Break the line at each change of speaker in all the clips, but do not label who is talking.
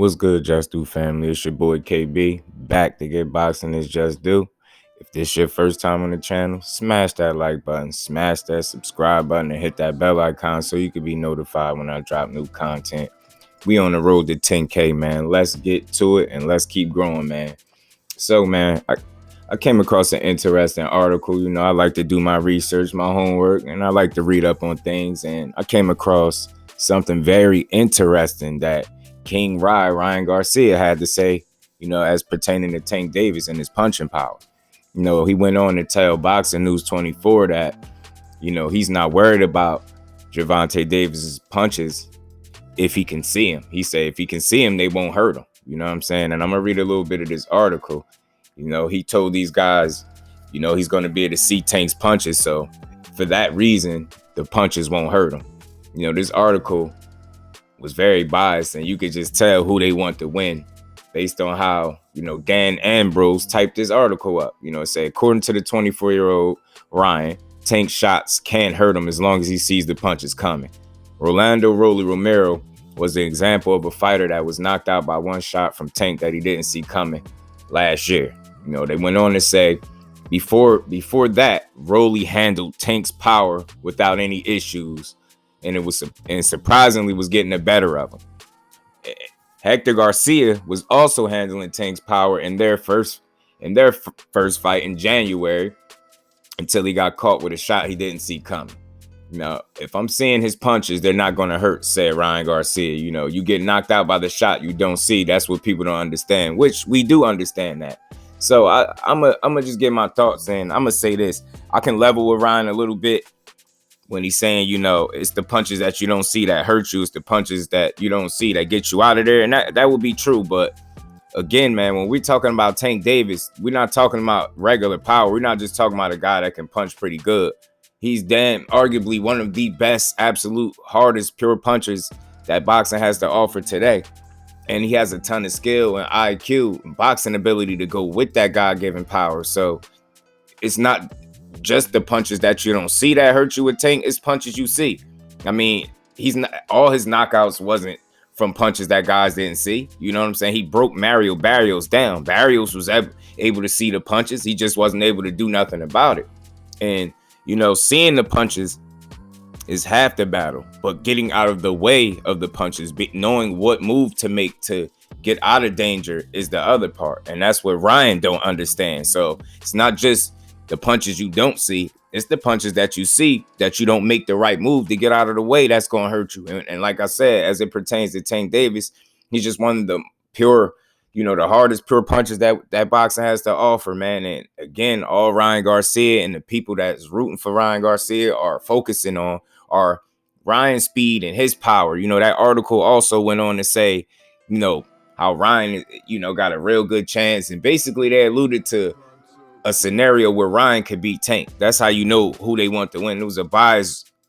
What's good, Just Do family? It's your boy KB, back to get boxing is Just Do. If this your first time on the channel, smash that like button, smash that subscribe button, and hit that bell icon so you can be notified when I drop new content. We on the road to 10K, man. Let's get to it and let's keep growing, man. So, man, I came across an interesting article. You know, I like to do my research, my homework, and I like to read up on things. And I came across something very interesting that King Ryan Garcia had to say, you know, as pertaining to Tank Davis and his punching power. You know, he went on to tell Boxing News 24 that, you know, he's not worried about Gervonta Davis's punches if he can see him. He said if he can see him, they won't hurt him. You know what I'm saying? And I'm going to read a little bit of this article. You know, he told these guys, you know, he's going to be able to see Tank's punches. So for that reason, the punches won't hurt him. You know, this article was very biased, and you could just tell who they want to win based on how, you know, Dan Ambrose typed this article up. You know, it said, according to the 24-year-old Ryan, Tank's shots can't hurt him as long as he sees the punches coming. Rolando Rolly Romero was an example of a fighter that was knocked out by one shot from Tank that he didn't see coming last year. You know, they went on to say, before that, Rolly handled Tank's power without any issues, and surprisingly was getting the better of him. Hector Garcia was also handling Tank's power in their first fight in January until he got caught with a shot he didn't see coming. Now, if I'm seeing his punches, they're not going to hurt, said Ryan Garcia. You know, you get knocked out by the shot you don't see. That's what people don't understand, which we do understand that. So I'm gonna just get my thoughts in. I'm gonna say this. I can level with Ryan a little bit when he's saying, you know, it's the punches that you don't see that hurt you. It's the punches that you don't see that get you out of there. And that would be true. But again, man, when we're talking about Tank Davis, we're not talking about regular power. We're not just talking about a guy that can punch pretty good. He's damn arguably one of the best, absolute hardest pure punchers that boxing has to offer today. And he has a ton of skill and IQ and boxing ability to go with that God-given power. So it's not just the punches that you don't see that hurt you with Tank, it's punches you see. I mean, he's not, all his knockouts wasn't from punches that guys didn't see. You know what I'm saying? He broke Mario Barrios down. Barrios was able to see the punches. He just wasn't able to do nothing about it. And, you know, seeing the punches is half the battle, but getting out of the way of the punches, knowing what move to make to get out of danger is the other part. And that's what Ryan don't understand. So it's not just the punches you don't see, it's the punches that you see that you don't make the right move to get out of the way. That's going to hurt you. And like I said, as it pertains to Tank Davis, he's just one of the pure, you know, the hardest pure punches that boxing has to offer, man. And again, all Ryan Garcia and the people that's rooting for Ryan Garcia are focusing on are Ryan's speed and his power. You know, that article also went on to say, you know, how Ryan, you know, got a real good chance. And basically they alluded to a scenario where Ryan could beat Tank. That's how you know who they want to win. It was a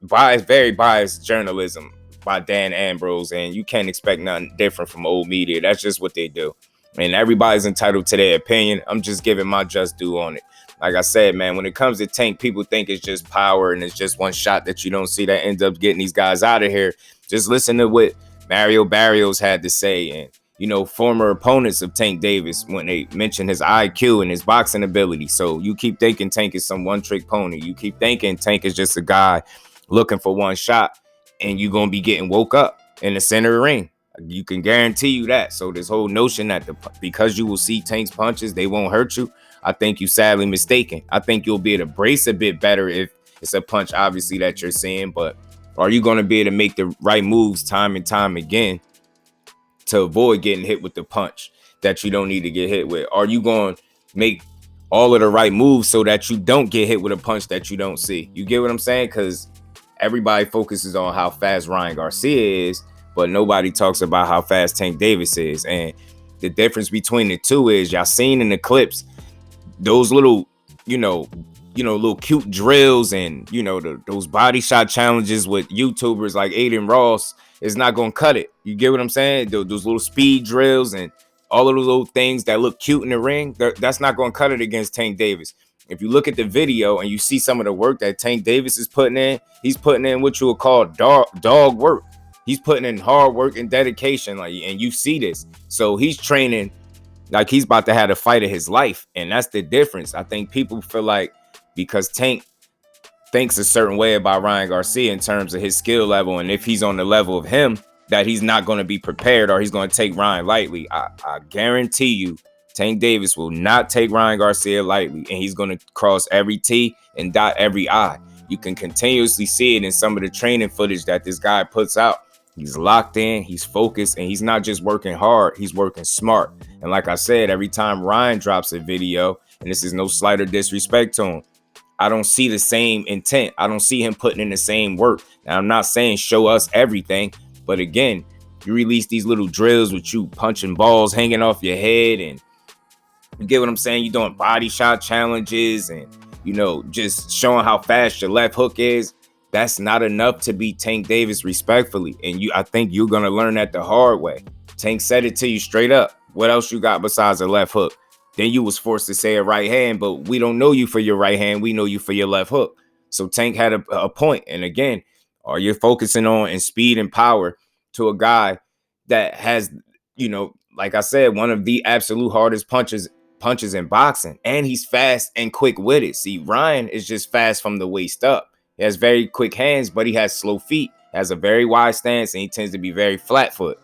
very biased journalism by Dan Ambrose, and you can't expect nothing different from old media. That's just what they do. And everybody's entitled to their opinion. I'm just giving my just due on it. Like I said, man, when it comes to Tank, people think it's just power and it's just one shot that you don't see that ends up getting these guys out of here. Just listen to what Mario Barrios had to say, and, you know, former opponents of Tank Davis when they mention his IQ and his boxing ability. So you keep thinking Tank is some one-trick pony. You keep thinking Tank is just a guy looking for one shot, and you're going to be getting woke up in the center of the ring. You can guarantee you that. So this whole notion that because you will see Tank's punches, they won't hurt you, I think you sadly mistaken. I think you'll be able to brace a bit better if it's a punch, obviously, that you're seeing. But are you going to be able to make the right moves time and time again to avoid getting hit with the punch that you don't need to get hit with? Are you going to make all of the right moves so that you don't get hit with a punch that you don't see? You get what I'm saying? Because everybody focuses on how fast Ryan Garcia is, but nobody talks about how fast Tank Davis is. And the difference between the two is, y'all seen in the clips, those little, you know, little cute drills and, you know, those body shot challenges with YouTubers like Aiden Ross is not going to cut it. You get what I'm saying? Those little speed drills and all of those little things that look cute in the ring, that's not going to cut it against Tank Davis. If you look at the video and you see some of the work that Tank Davis is putting in, he's putting in what you would call dog work. He's putting in hard work and dedication, like, and you see this. So he's training like he's about to have a fight of his life, and that's the difference. I think people feel like because Tank thinks a certain way about Ryan Garcia in terms of his skill level, and if he's on the level of him, that he's not going to be prepared or he's going to take Ryan lightly. I guarantee you, Tank Davis will not take Ryan Garcia lightly, and he's going to cross every T and dot every I. You can continuously see it in some of the training footage that this guy puts out. He's locked in, he's focused, and he's not just working hard, he's working smart. And like I said, every time Ryan drops a video, and this is no slight or disrespect to him, I don't see the same intent. I don't see him putting in the same work. Now, I'm not saying show us everything, but again, you release these little drills with you punching balls hanging off your head, and you get what I'm saying? You're doing body shot challenges and, you know, just showing how fast your left hook is. That's not enough to beat Tank Davis respectfully. And I think you're going to learn that the hard way. Tank said it to you straight up. What else you got besides a left hook? Then you was forced to say a right hand, but we don't know you for your right hand. We know you for your left hook. So Tank had a point. And again, are you focusing on in speed and power to a guy that has, you know, like I said, one of the absolute hardest punches in boxing, and he's fast and quick with it. See, Ryan is just fast from the waist up. He has very quick hands, but he has slow feet, has a very wide stance, and he tends to be very flat foot.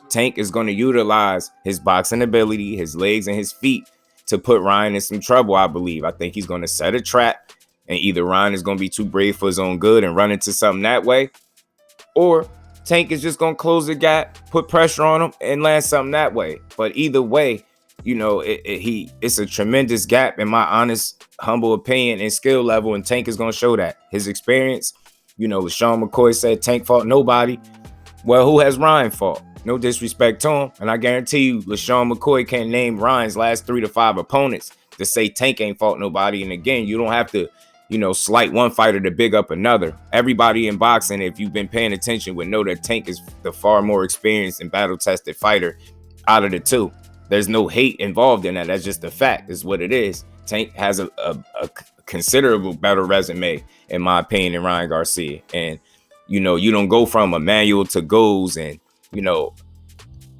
Tank is going to utilize his boxing ability, his legs, and his feet to put Ryan in some trouble, I believe. I think he's going to set a trap, and either Ryan is going to be too brave for his own good and run into something that way, or Tank is just going to close the gap, put pressure on him, and land something that way. But either way, you know, it's a tremendous gap in my honest, humble opinion and skill level, and Tank is going to show that. His experience, you know, Sean McCoy said Tank fought nobody. Well, who has Ryan fought? No disrespect to him, and I guarantee you, LaShawn McCoy can't name Ryan's last 3 to 5 opponents to say Tank ain't fought nobody. And again, you don't have to, you know, slight one fighter to big up another. Everybody in boxing, if you've been paying attention, would know that Tank is the far more experienced and battle-tested fighter out of the two. There's no hate involved in that. That's just a fact. Is what it is. Tank has a considerable better resume, in my opinion, than Ryan Garcia. And, you know, you don't go from Emmanuel to Goes and, you know,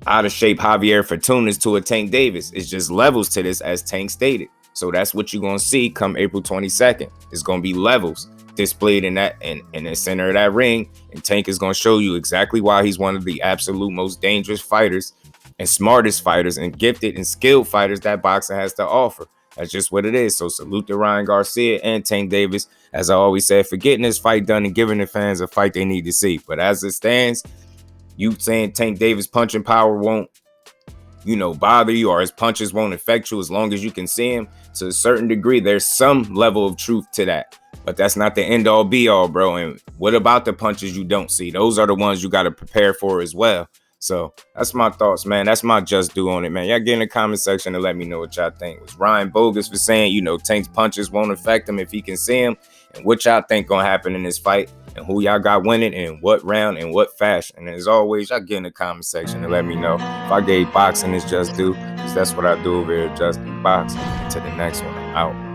out of shape Javier Fortunas to a Tank Davis. It's just levels to this, as Tank stated. So that's what you're going to see come April 22nd. It's going to be levels displayed in that in the center of that ring. And Tank is going to show you exactly why he's one of the absolute most dangerous fighters and smartest fighters and gifted and skilled fighters that boxing has to offer. That's just what it is. So salute to Ryan Garcia and Tank Davis, as I always said, for getting this fight done and giving the fans a fight they need to see. But as it stands, you saying Tank Davis punching power won't, you know, bother you, or his punches won't affect you as long as you can see him, to a certain degree, there's some level of truth to that. But that's not the end all be all, bro. And what about the punches you don't see? Those are the ones you got to prepare for as well. So that's my thoughts, man. That's my just do on it, man. Y'all get in the comment section and let me know what y'all think. Was Ryan bogus for saying, you know, Tank's punches won't affect him if he can see him? And what y'all think gonna happen in this fight? And who y'all got winning and what round and what fashion? And as always, y'all get in the comment section and let me know. If I gave boxing its just due, because that's what I do over here at JusDueBoxing. Until the next one, I'm out.